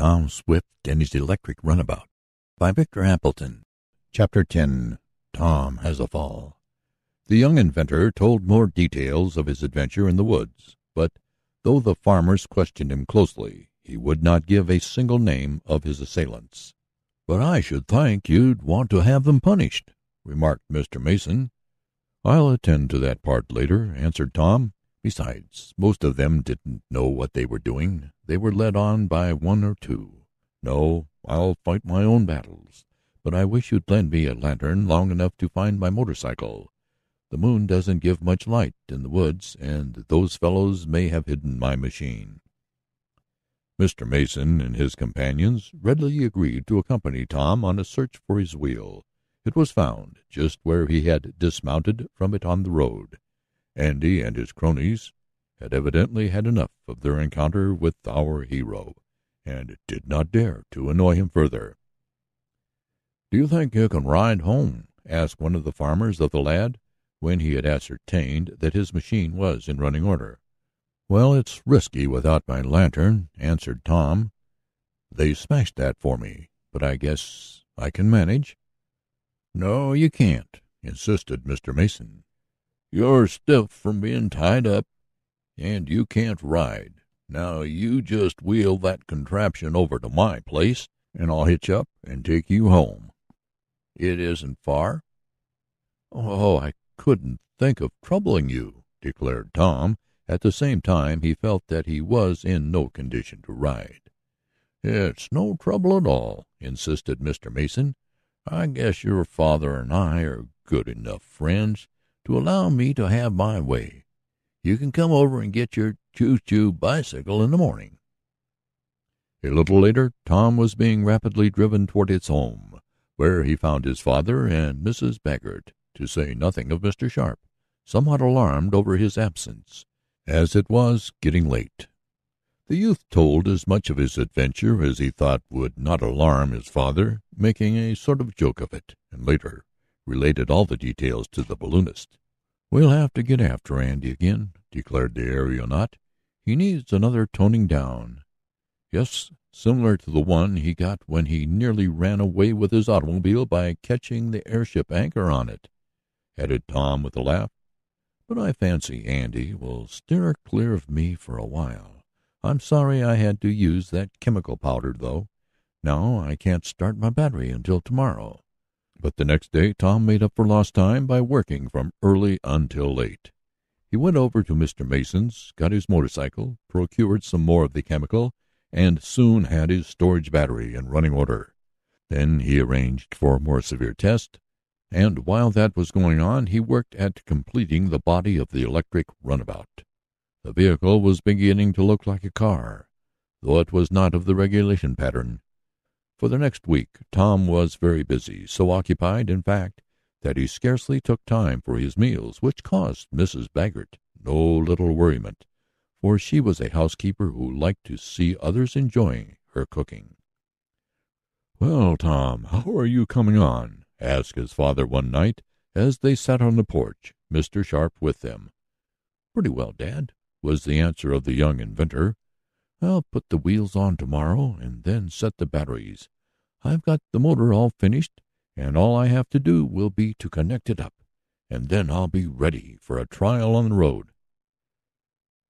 Tom Swift and His Electric Runabout by Victor Appleton. Chapter 10. Tom Has a Fall. The young inventor told more details of his adventure in the woods, but though the farmers questioned him closely, he would not give a single name of his assailants. "But I should think you'd want to have them punished," remarked Mr. Mason. "I'll attend to that part later," answered Tom. "Besides, most of them didn't know what they were doing. They were led on by one or two. No, I'll fight my own battles, but I wish you'd lend me a lantern long enough to find my motorcycle. The moon doesn't give much light in the woods, and those fellows may have hidden my machine." Mr. Mason and his companions readily agreed to accompany Tom on a search for his wheel. It was found just where he had dismounted from it on the road. Andy and his cronies had evidently had enough of their encounter with our hero, and did not dare to annoy him further. "Do you think you can ride home?" asked one of the farmers of the lad, when he had ascertained that his machine was in running order. "Well, it's risky without my lantern," answered Tom. "They smashed that for me, but I guess I can manage." "No, you can't," insisted Mr. Mason. "You're stiff from being tied up, and you can't ride. Now you just wheel that contraption over to my place, and I'll hitch up and take you home. It isn't far." "Oh, I couldn't think of troubling you," declared Tom. At the same time he felt that he was in no condition to ride. "It's no trouble at all," insisted Mr. Mason. "I guess your father and I are good enough friends to allow me to have my way. You can come over and get your choo-choo bicycle in the morning." A little later Tom was being rapidly driven toward his home, where he found his father and Mrs. Baggert, to say nothing of Mr. Sharp, somewhat alarmed over his absence, as it was getting late. The youth told as much of his adventure as he thought would not alarm his father, making a sort of joke of it, and later related all the details to the balloonist. "We'll have to get after Andy again," declared the aeronaut. "He needs another toning down. Yes, similar to the one he got when he nearly ran away with his automobile by catching the airship anchor on it," added Tom with a laugh. "But I fancy Andy will steer clear of me for a while. I'm sorry I had to use that chemical powder, though. Now I can't start my battery until tomorrow." But the next day Tom made up for lost time by working from early until late. He went over to Mr. Mason's, got his motorcycle, procured some more of the chemical, and soon had his storage battery in running order. Then he arranged for a more severe test, and while that was going on he worked at completing the body of the electric runabout. The vehicle was beginning to look like a car, though it was not of the regulation pattern. For the next week Tom was very busy, so occupied, in fact, that he scarcely took time for his meals, which caused Mrs. Baggert no little worriment, for she was a housekeeper who liked to see others enjoying her cooking. "Well, Tom, how are you coming on?" asked his father one night, as they sat on the porch, Mr. Sharp with them. "Pretty well, Dad," was the answer of the young inventor. "I'll put the wheels on tomorrow, and then set the batteries. I've got the motor all finished, and all I have to do will be to connect it up, and then I'll be ready for a trial on the road."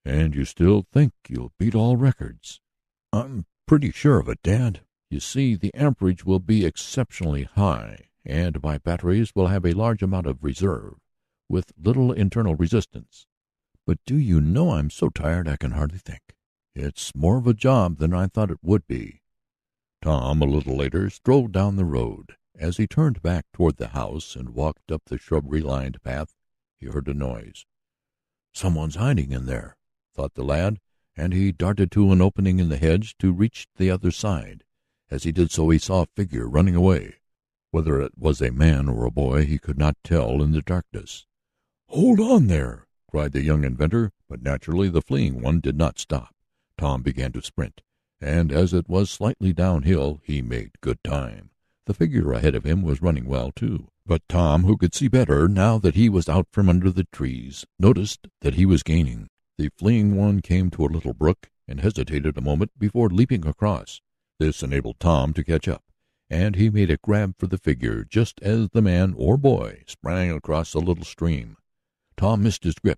"And you still think you'll beat all records?" "I'm pretty sure of it, Dad. You see, the amperage will be exceptionally high, and my batteries will have a large amount of reserve, with little internal resistance. But do you know, I'm so tired I can hardly think. It's more of a job than I thought it would be." Tom, a little later, strolled down the road. As he turned back toward the house and walked up the shrubbery-lined path, he heard a noise. "Someone's hiding in there," thought the lad, and he darted to an opening in the hedge to reach the other side. As he did so he saw a figure running away. Whether it was a man or a boy he could not tell in the darkness. "Hold on there!" cried the young inventor, but naturally the fleeing one did not stop. Tom began to sprint, and as it was slightly downhill he made good time. The figure ahead of him was running well, too, but Tom, who could see better now that he was out from under the trees, noticed that he was gaining. The fleeing one came to a little brook and hesitated a moment before leaping across. This enabled Tom to catch up, and he made a grab for the figure just as the man or boy sprang across the little stream. Tom missed his grip,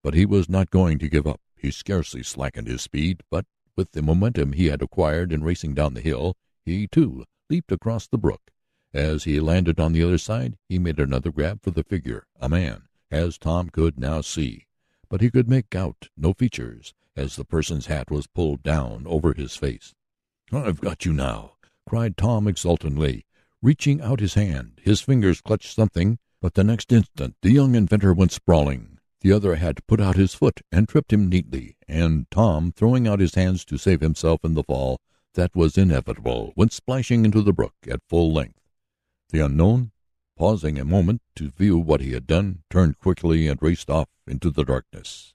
but he was not going to give up. He scarcely slackened his speed, but with the momentum he had acquired in racing down the hill, he, too, leaped across the brook. As he landed on the other side, he made another grab for the figure, a man, as Tom could now see, but he could make out no features, as the person's hat was pulled down over his face. "I've got you now," cried Tom exultantly, reaching out his hand. His fingers clutched something, but the next instant the young inventor went sprawling. The other had put out his foot and tripped him neatly, and Tom, throwing out his hands to save himself in the fall that was inevitable, went splashing into the brook at full length. The unknown, pausing a moment to view what he had done, turned quickly and raced off into the darkness.